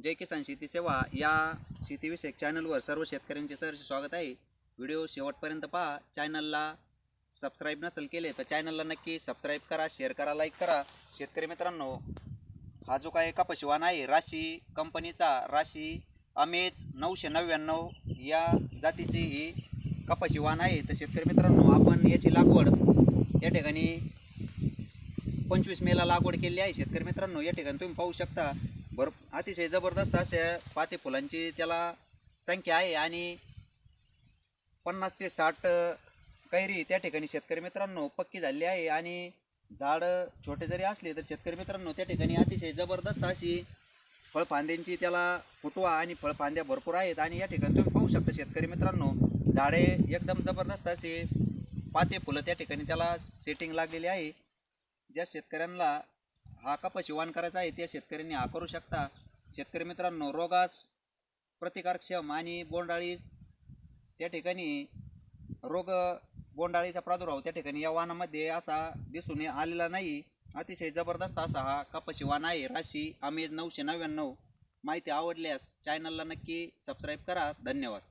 जय किसान शेती सेवा या शेतीविषयक चॅनलवर सर्व शेतकऱ्यांचे सहर्ष स्वागत आहे। व्हिडिओ शेवटपर्यंत पहा। चॅनलला सबस्क्राईब नसेल केले तर चॅनलला नक्की सबस्क्राईब करा, शेअर करा, लाईक करा। शेतकरी मित्रांनो, हा जो काय कपाशी वाण आहे राशी कंपनीचा राशी अमेज 999 या जातीची ही कपाशी वाण आहे। तर शेतकरी मित्रांनो, आपण याची लागवड या ठिकाणी 25 मेला लागवड केली आहे। शेतकरी मित्रांनो, या ठिकाणी तुम्ही पाहू शकता अतिशय जबरदस्त अशा पाते फुलांची त्याला संख्या आहे आणि 50 ते 60 कैरी त्या ठिकाणी शेतकरी मित्रांनो पक्की झाली आहे। आणि झाड छोटे जरी असले तर शेतकरी मित्रांनो त्या ठिकाणी अतिशय जबरदस्त अशी फळफांद्यांची त्याला फुटवा आणि फळफांद्या भरपूर आहेत। आणि या ठिकाणी तुम्ही पाहू शकता शेतकरी मित्रांनो, झाडे एकदम जबरदस्त असे पाते फुलं त्या ठिकाणी त्याला सेटिंग लागलेली आहे। ज्या शेतकऱ्यांना हा कपाशी वाण करायचा आहे त्या शेतकऱ्यांनी हा करू शकता। शेतकरी मित्रांनो, रोगास प्रतिकारक्षम आणि बोंडाळीस त्या ठिकाणी बोंडाळीचा प्रादुर्भाव त्या ठिकाणी या वाणामध्ये असा दिसून आलेला नाही। अतिशय जबरदस्त असा हा कपाशी वाण आहे राशी अमेज 999। माहिती आवडल्यास चॅनलला नक्की सबस्क्राईब करा। धन्यवाद।